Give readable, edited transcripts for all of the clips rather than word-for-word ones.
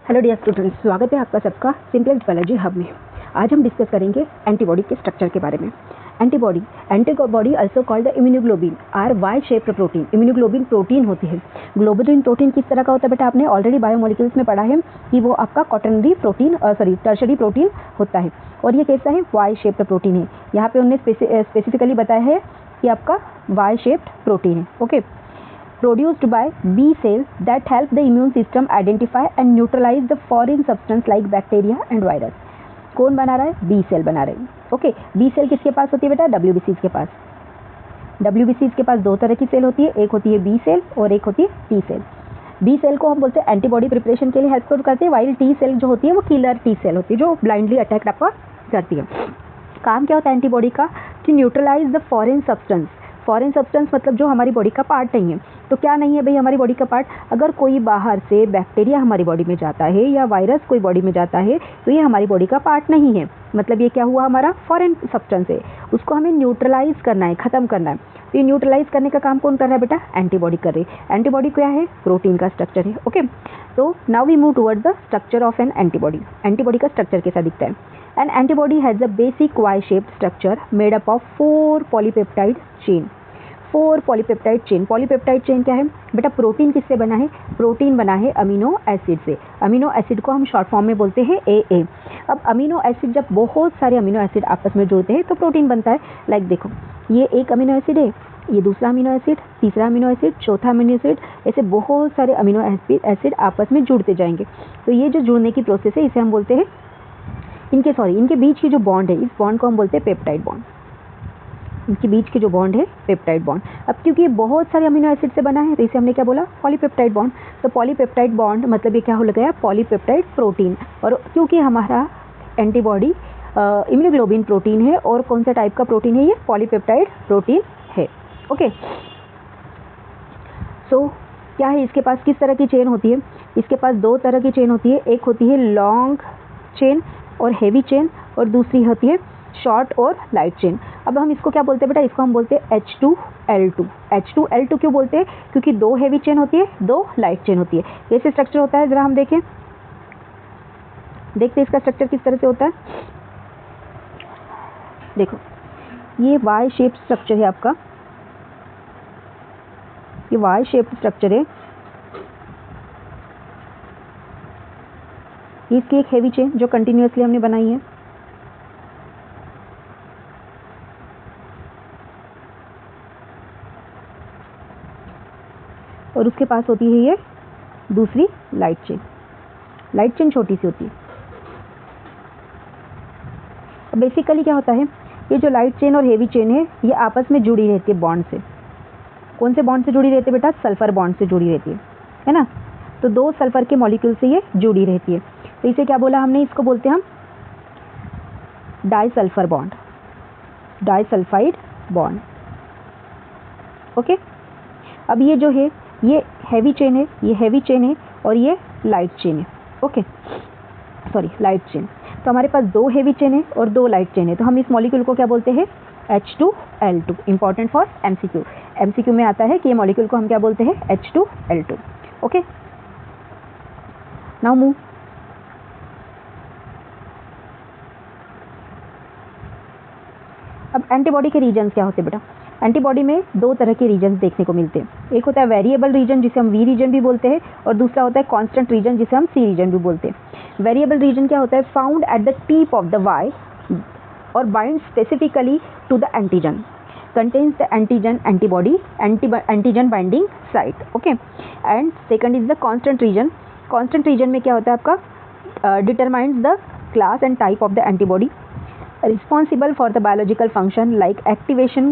Hello dear students, स्वागत है आपका सबका सिंपलेक्स बायोलॉजी हब में। आज हम डिस्कस करेंगे एंटीबॉडी के स्ट्रक्चर के बारे में। Antibody also called the immunoglobin are Y shaped protein. Immunoglobin protein होती है। ग्लोबुलिन प्रोटीन किस तरह का होता है बेटा? आपने ऑलरेडी बायोमोलिक्यूल्स में पढ़ा है कि वो आपका टर्शरी प्रोटीन होता है। और ये कैसा है? वाई शेप्ड प्रोटीन है। यहाँ पे उन्होंने स्पेसिफिकली बताया है कि आपका वाई शेप्ड प्रोटीन है। Okay, produced by B cells that help the immune system identify and neutralize the foreign substance like bacteria and virus। कौन बना रहा है? B सेल बना रहे हैं। ओके, B सेल किसके पास होती है बेटा? WBCs के पास। WBCs के पास दो तरह की सेल होती है, एक होती है B सेल और एक होती है T सेल। B सेल को हम बोलते हैं एंटीबॉडी प्रिपरेशन के लिए हेल्प करते हैं, वाइल T सेल जो होती है वो किलर T सेल होती है जो ब्लाइंडली अटैक आपका करती है। काम क्या होता है एंटीबॉडी का? कि neutralise the foreign substance. Foreign substance मतलब जो हमारी बॉडी का पार्ट नहीं है। तो क्या नहीं है भाई हमारी बॉडी का पार्ट? अगर कोई बाहर से बैक्टीरिया हमारी बॉडी में जाता है या वायरस कोई बॉडी में जाता है तो ये हमारी बॉडी का पार्ट नहीं है। मतलब ये क्या हुआ? हमारा फॉरेन सब्सटेंस है, उसको हमें न्यूट्रलाइज करना है, खत्म करना है। तो ये न्यूट्रलाइज करने का काम कौन कर रहा है बेटा? एंटीबॉडी कर रही है। एंटीबॉडी क्या है? प्रोटीन का स्ट्रक्चर है। ओके, तो now we move toward the structure of an antibody. Antibody का स्ट्रक्चर कैसा दिखता है? An antibody has a basic Y shaped structure made up of 4 polypeptide chain. 4 polypeptide chain. Polypeptide chain क्या है बेटा? प्रोटीन किससे बना है? प्रोटीन बना है अमीनो एसिड से। अमीनो एसिड को हम शॉर्ट फॉर्म में बोलते हैं AA। अब अमीनो एसिड जब बहुत सारे अमीनो एसिड आपस में जुड़ते हैं तो प्रोटीन बनता है। लाइक देखो, ये एक अमीनो एसिड है, ये दूसरा अमीनो एसिड, तीसरा अमीनो एसिड, चौथा अमीनो एसिड, ऐसे बहुत सारे अमीनो एसिड आपस में जुड़ते जाएंगे। तो ये जो जुड़ने की प्रोसेस है इसे हम बोलते हैं इनके बीच की जो बॉन्ड है, इस बॉन्ड को हम बोलते हैं पेप्टाइड बॉन्ड। इनके बीच की जो बॉन्ड है पेप्टाइड बॉन्ड। अब क्योंकि ये बहुत सारे अमीनो एसिड से बना है तो इसे हमने क्या बोला? Polypeptide bond. तो पॉलीपेप्टाइड बॉन्ड मतलब ये क्या हो गया? Polypeptide protein. और क्योंकि हमारा एंटीबॉडी इम्यूनोग्लोबिन प्रोटीन है और कौन सा टाइप का प्रोटीन है? ये पॉलीपेप्टाइड प्रोटीन है। ओके, सो क्या है इसके पास? किस तरह की चेन होती है? इसके पास दो तरह की चेन होती है। एक होती है लॉन्ग चेन और हेवी चेन, और दूसरी होती है शॉर्ट और लाइट चेन। अब हम इसको क्या बोलते हैं बेटा? इसको हम बोलते हैं H2L2। H2L2 क्यों बोलते हैं? क्योंकि दो हेवी चेन होती है, दो लाइट चेन होती है। कैसे स्ट्रक्चर होता है जरा हम देखते इसका स्ट्रक्चर किस तरह से होता है। देखो, ये वाई शेप स्ट्रक्चर है आपका, ये वाई शेप स्ट्रक्चर है। इसकी एक हेवी चेन जो कंटिन्यूअसली हमने बनाई है, और उसके पास होती है ये दूसरी लाइट चेन। लाइट चेन छोटी सी होती है। बेसिकली क्या होता है, ये जो लाइट चेन और हेवी चेन है ये आपस में जुड़ी रहती है बॉन्ड से। कौन से बॉन्ड से जुड़ी रहती है बेटा? सल्फर बॉन्ड से जुड़ी रहती है ना। तो दो सल्फर के मॉलिक्यूल से ये जुड़ी रहती है। तो इसे क्या बोला हमने? इसको बोलते हैं हम डाइसल्फर बॉन्ड, डाइसल्फाइड बॉन्ड। ओके, अब ये जो है ये हैवी चेन है, ये हैवी चेन है और ये लाइट चेन है। Okay, sorry, light chain. तो हमारे पास दो हैवी चेन है और दो लाइट चेन है। तो हम इस मॉलिक्यूल को क्या बोलते हैं? H2L2। Important for MCQ। MCQ में आता है कि ये मॉलिक्यूल को हम क्या बोलते हैं? H2L2। Okay, now move. अब एंटीबॉडी के रीजन्स क्या होते हैं बेटा? एंटीबॉडी में दो तरह के रीजन्स देखने को मिलते हैं। एक होता है वेरिएबल रीजन जिसे हम V रीजन भी बोलते हैं, और दूसरा होता है कांस्टेंट रीजन जिसे हम C रीजन भी बोलते हैं। वेरिएबल रीजन क्या होता है? Found at the tip of the Y और bind specifically to the antigen, contains the antigen antibody antigen binding site. Okay, and second is the constant region. Constant region में क्या होता है आपका? Determines the class and type of the antibody responsible for the biological function like activating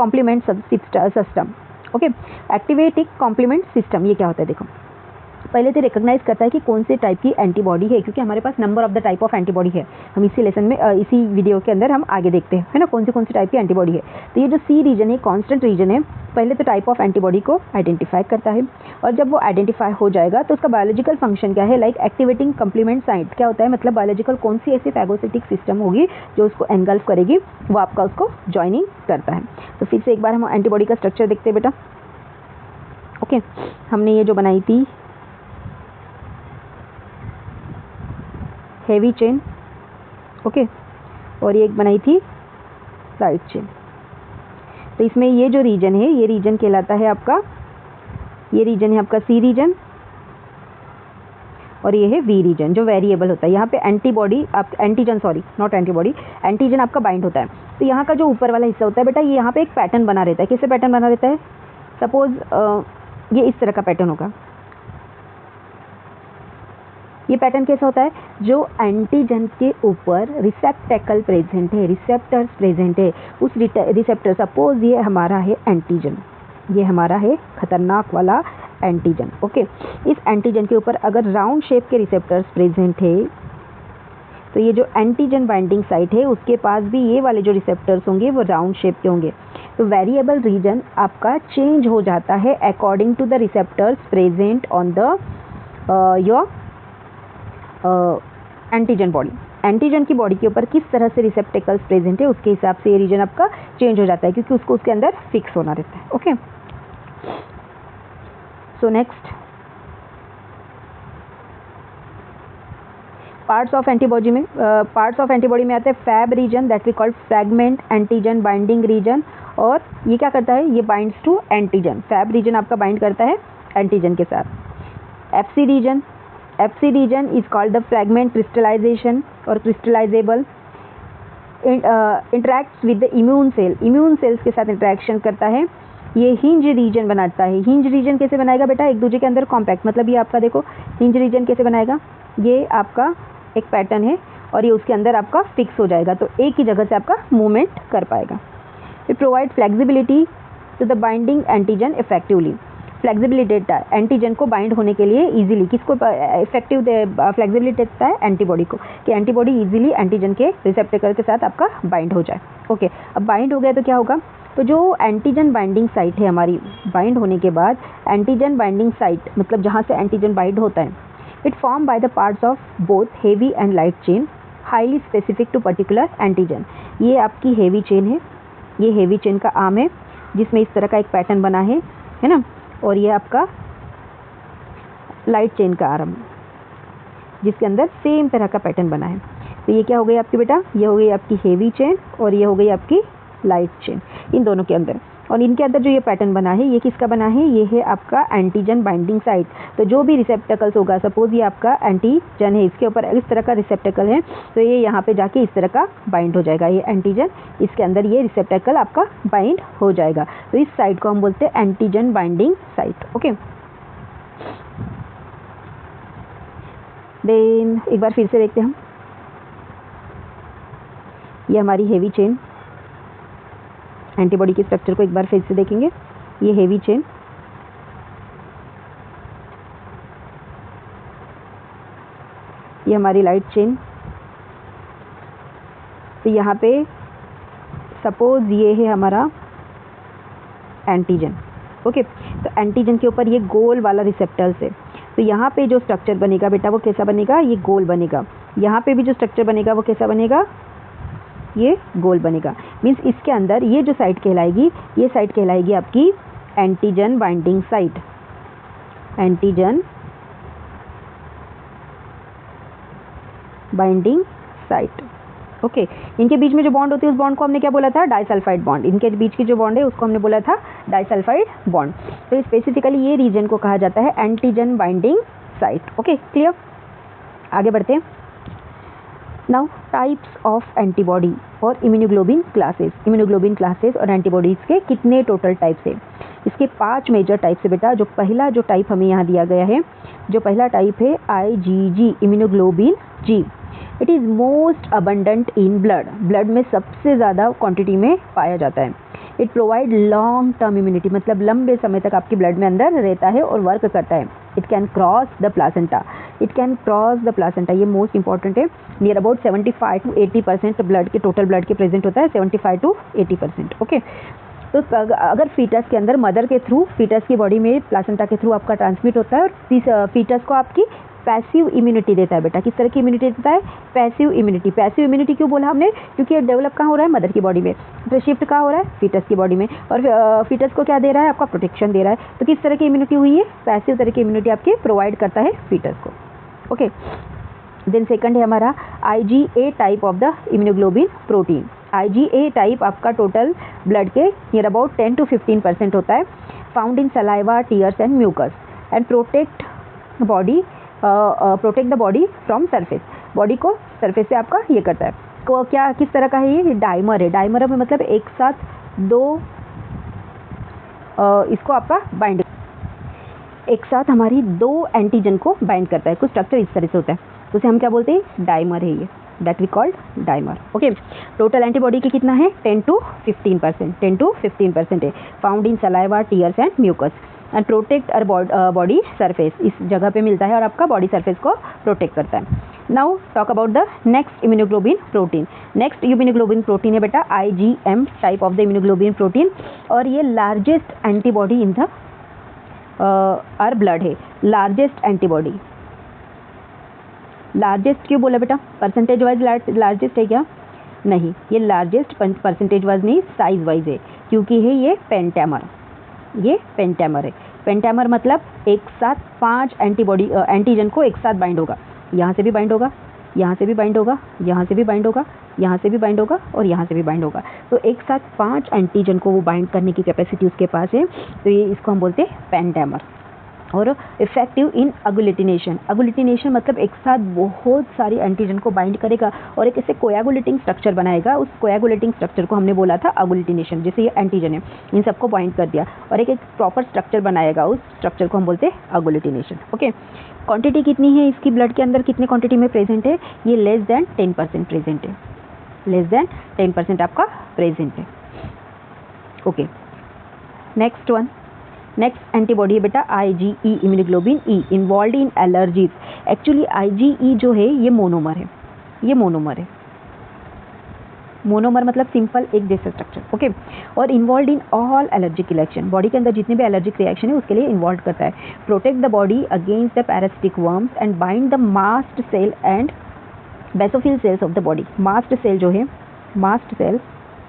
complement system। Okay, activating complement system ये क्या होता है? देखो, पहले तो रिकॉग्नाइज करता है कि कौन से टाइप की एंटीबॉडी है, क्योंकि हमारे पास number of the type of antibody है। हम इसी लेसन में इसी वीडियो के अंदर हम आगे देखते हैं, है ना, कौन सी टाइप की एंटीबॉडी है। तो ये जो C रीजन है, कांस्टेंट रीजन है, पहले तो टाइप ऑफ एंटीबॉडी को आइडेंटिफाई करता है, और जब वो आइडेंटिफाई हो जाएगा तो उसका बायोलॉजिकल फंक्शन क्या है? लाइक एक्टिवेटिंग कॉम्प्लीमेंट साइट क्या होता है? मतलब बायोलॉजिकल कौन सी ऐसी फैगोसिटिक सिस्टम होगी जो उसको एनगल्फ करेगी, वो आपका उसको ज्वाइनिंग करता है। तो फिर से एक बार हम एंटीबॉडी का स्ट्रक्चर देखते हैं बेटा। ओके, हमने ये जो बनाई थी हेवी चेन, ओके, और ये एक बनाई थी लाइट चेन। तो इसमें ये जो रीजन है, ये रीजन कहलाता है आपका, ये रीजन है आपका सी रीजन, और ये है वी रीजन जो वेरिएबल होता है। यहाँ पे एंटीबॉडी आप antigen, sorry not antibody, antigen आपका बाइंड होता है। तो यहाँ का जो ऊपर वाला हिस्सा होता है बेटा, ये यहाँ पे एक पैटर्न बना रहता है। किससे पैटर्न बना रहता है? सपोज ये इस तरह का पैटर्न होगा। ये पैटर्न कैसा होता है? जो एंटीजन के ऊपर रिसेप्टेकल प्रेजेंट है, रिसेप्टर्स प्रेजेंट है, उस रिसेप्टर, सपोज ये हमारा है एंटीजन, ये हमारा है खतरनाक वाला एंटीजन, ओके। इस एंटीजन के ऊपर अगर राउंड शेप के रिसेप्टर्स प्रेजेंट है, तो ये जो एंटीजन बाइंडिंग साइट है उसके पास भी ये वाले जो रिसेप्टर्स होंगे वो राउंड शेप के होंगे। तो वेरिएबल रीजन आपका चेंज हो जाता है according to the receptors present on the your antigen body. Antigen की बॉडी के ऊपर किस तरह से रिसेप्टेकल्स प्रेजेंट है उसके हिसाब से ये रीजन आपका चेंज हो जाता है, क्योंकि उसको उसके अंदर फिक्स होना रहता है, okay. So next, parts of antibody में, पार्ट्स ऑफ एंटीबॉडी में आते हैं Fab region, that we called fragment antigen binding region, और ये क्या करता है? ये binds to antigen. Fab region आपका बाइंड करता है एंटीजन के साथ। Fc region, Fc region is called the fragment crystallization और crystallizable, interacts with the immune cell, immune cells के साथ इंटरेक्शन करता है। ये हिंज रीजन बनाता है। हिंज रीजन कैसे बनाएगा बेटा? एक दूसरे के अंदर कॉम्पैक्ट, मतलब ये आपका देखो हिंज रीजन कैसे बनाएगा, ये आपका एक पैटर्न है और ये उसके अंदर आपका फिक्स हो जाएगा, तो एक ही जगह से आपका मूवमेंट कर पाएगा। It provide flexibility to the binding antigen effectively, flexibility देता है एंटीजन को बाइंड होने के लिए इजीली। किसको इफेक्टिव फ्लेक्सिबिलिटी देता है? एंटीबॉडी को, कि एंटीबॉडी इजीली एंटीजन के रिसेप्टेकल के साथ आपका बाइंड हो जाए, ओके। अब बाइंड हो गया तो क्या होगा? तो जो एंटीजन बाइंडिंग साइट है हमारी, बाइंड होने के बाद एंटीजन बाइंडिंग साइट मतलब जहाँ से एंटीजन बाइंड होता है, it form by the parts of both heavy and light chain highly specific to particular antigen. ये आपकी हेवी चेन है, ये हेवी चेन का आर्म है जिसमें इस तरह का एक पैटर्न बना है ना, और ये आपका लाइट चेन का आर्म जिसके अंदर सेम तरह का पैटर्न बना है। तो ये क्या हो गई आपकी बेटा? ये हो गई आपकी हेवी चेन और ये हो गई आपकी लाइट चेन, इन दोनों के अंदर। और इनके अंदर जो ये पैटर्न बना है, ये किसका बना है? ये है आपका एंटीजन बाइंडिंग साइट। तो जो भी रिसेप्टेकल्स होगा, सपोज ये आपका एंटीजन है, इसके ऊपर इस तरह का रिसेप्टेकल है, तो ये यहाँ पे जाके इस तरह का बाइंड हो जाएगा। ये एंटीजन, इसके अंदर ये रिसेप्टेकल आपका बाइंड हो जाएगा। तो इस साइट को हम बोलते हैं antigen binding site, okay. Then एक बार फिर से देखते हैं हम, ये हमारी हेवी चेन, एंटीबॉडी के स्ट्रक्चर को एक बार फिर से देखेंगे। ये हेवी चेन, ये हमारी लाइट चेन। तो यहाँ पे सपोज ये है हमारा एंटीजन, ओके। तो एंटीजन के ऊपर ये गोल वाला रिसेप्टर्स है, तो यहाँ पे जो स्ट्रक्चर बनेगा बेटा वो कैसा बनेगा? ये गोल बनेगा। यहाँ पे भी जो स्ट्रक्चर बनेगा वो कैसा बनेगा? ये गोल बनेगा। मीन्स इसके अंदर ये जो साइट कहलाएगी, ये साइट कहलाएगी आपकी antigen binding site, antigen binding site, okay. इनके बीच में जो बॉन्ड होती है उस बॉन्ड को हमने क्या बोला था? Disulphide bond. इनके बीच की जो बॉन्ड है उसको हमने बोला था डाइसल्फाइड बॉन्ड। तो स्पेसिफिकली ये रीजन को कहा जाता है antigen binding site, okay. Clear? आगे बढ़ते हैं। नाउ टाइप्स ऑफ एंटीबॉडी और इम्यूनोग्लोबिन क्लासेस। इम्यूनोग्लोबिन क्लासेस और एंटीबॉडीज़ के कितने टोटल टाइप्स है? इसके 5 मेजर टाइप्स है बेटा। जो पहला जो टाइप हमें यहाँ दिया गया है, जो पहला टाइप है IgG, immunoglobulin G। It is most abundant in blood, blood में सबसे ज़्यादा क्वांटिटी में पाया जाता है। It provide long term immunity, मतलब लंबे समय तक आपकी ब्लड में अंदर रहता है और वर्क करता है। It can cross the placenta, it can cross the placenta, ये मोस्ट इंपॉर्टेंट है। नियर अबाउट 75 to 80% ब्लड के, टोटल ब्लड के प्रेजेंट होता है, 75 to 80%, ओके। तो अगर फीटस के अंदर मदर के थ्रू, फीटस की बॉडी में प्लासेंटा के थ्रू आपका ट्रांसमिट होता है, और फीटस को आपकी पैसिव इम्यूनिटी देता है बेटा। किस तरह की इम्यूनिटी देता है? Passive immunity. पैसिव इम्यूनिटी क्यों बोला हमने? क्योंकि ये डेवलप कहाँ हो रहा है? मदर की बॉडी में। तो शिफ्ट कहाँ हो रहा है? फीटस की बॉडी में। और फीटस को क्या दे रहा है? आपका प्रोटेक्शन दे रहा है। तो किस तरह की इम्यूनिटी हुई है? पैसिव तरह की इम्यूनिटी आपकी प्रोवाइड करता है फीटस को, ओके। देन सेकंड है हमारा IgA type of the immunoglobin protein. IgA type आपका टोटल ब्लड के नियर अबाउट 10 to 15% होता है, found in saliva, tears and mucus and protect the body from surface. Body को सरफेस से आपका ये करता है। को क्या किस तरह का है ये डाइमर है। डाइमर में मतलब एक साथ दो इसको आपका बाइंड, एक साथ हमारी दो एंटीजन को बाइंड करता है। कुछ स्ट्रक्चर इस तरह से होता है, तो उसे हम क्या बोलते हैं, डाइमर है ये, that we called dimer. Okay, total antibody की कितना है 10 to 15% है, found in saliva, tears and mucus and protect our body surface. इस जगह पे मिलता है और आपका बॉडी सरफेस को प्रोटेक्ट करता है। Now talk about the next immunoglobin protein. Next immunoglobin protein है बेटा IgM type of the immunoglobin protein, और ये largest antibody in the our blood है। लार्जेस्ट एंटीबॉडी, लार्जेस्ट क्यों बोला बेटा, परसेंटेज वाइज लार्जेस्ट है क्या, नहीं, ये लार्जेस्ट परसेंटेज वाइज नहीं, साइज वाइज है, क्योंकि है ये पेंटामर, ये पेंटामर है। पेंटामर मतलब एक साथ 5 एंटीजन को एक साथ बाइंड होगा, यहाँ से भी बाइंड होगा, यहाँ से भी बाइंड होगा, यहाँ से भी बाइंड होगा, यहाँ से भी बाइंड होगा और यहाँ से भी बाइंड होगा। तो एक साथ 5 एंटीजन को वो बाइंड करने की कैपेसिटी उसके पास है, तो ये इसको हम बोलते हैं पेंटामर। और इफेक्टिव इन अगुलिटिनेशन। अगुलिटिनेशन मतलब एक साथ बहुत सारी एंटीजन को बाइंड करेगा और एक ऐसे कोयागुलेटिंग स्ट्रक्चर बनाएगा। उस कोयागुलेटिंग स्ट्रक्चर को हमने बोला था अगुलिटिनेशन। जैसे ये एंटीजन है, इन सबको बाइंड कर दिया और एक प्रॉपर स्ट्रक्चर बनाएगा, उस स्ट्रक्चर को हम बोलते हैं अगुलिटिनेशन। ओके, क्वांटिटी कितनी है इसकी, ब्लड के अंदर कितने क्वांटिटी में प्रेजेंट है, ये लेस देन 10% प्रेजेंट है, लेस देन 10% आपका प्रेजेंट है। Okay, next one, next antibody है बेटा IgE immunoglobulin E, involve in allergies. Actually IgE जो है ये मोनोमर है, ये मोनोमर है, मोनोमर मतलब सिंपल एक जैसा स्ट्रक्चर। ओके, और involve in all allergic reaction, body के अंदर जितने भी एलर्जिक रिएक्शन है उसके लिए इन्वॉल्व करता है। Protect the body against the parasitic worms and bind the mast cell and basophil cells of the body. Mast cell जो है, मास्ट सेल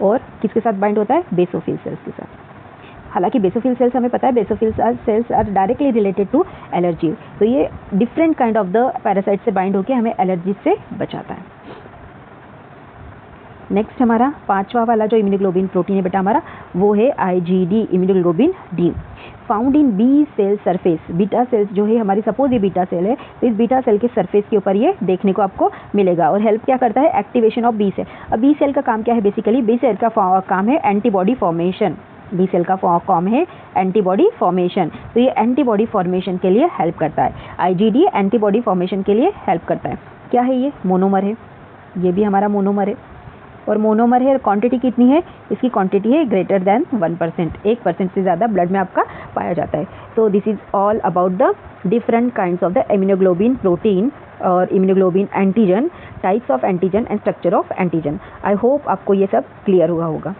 और किसके साथ बाइंड होता है, बेसोफिल सेल्स के साथ। हालांकि बेसोफिल सेल्स हमें पता है, basophil cells are directly related to allergy, तो ये different kind of the parasite से बाइंड होकर हमें एलर्जी से बचाता है। नेक्स्ट हमारा 5वां वाला जो इम्यूनोग्लोबिन प्रोटीन है बेटा हमारा, वो है IgD immunoglobin D, found in B cell surface. Beta cells जो है हमारी, सपोज ये बीटा सेल है, तो इस बीटा सेल के सरफेस के ऊपर ये देखने को आपको मिलेगा और हेल्प क्या करता है, एक्टिवेशन ऑफ बी सेल। अब बी सेल का काम क्या है, बेसिकली बी सेल का काम है एंटीबॉडी फॉर्मेशन। बी सेल का काम है एंटीबॉडी फॉर्मेशन, तो ये एंटीबॉडी फॉर्मेशन के लिए हेल्प करता है। IgD एंटीबॉडी फॉर्मेशन के लिए हेल्प करता है। क्या है ये, मोनोमर है, ये भी हमारा मोनोमर है और मोनोमर है। क्वांटिटी कितनी है, इसकी क्वांटिटी है ग्रेटर देन 1%, 1% से ज़्यादा ब्लड में आपका पाया जाता है। तो this is all about the different kinds of the immunoglobin protein और immunoglobin antigen, types of antigen and structure of antigen. I hope आपको ये सब क्लियर हुआ होगा।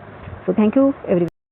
So thank you everyone.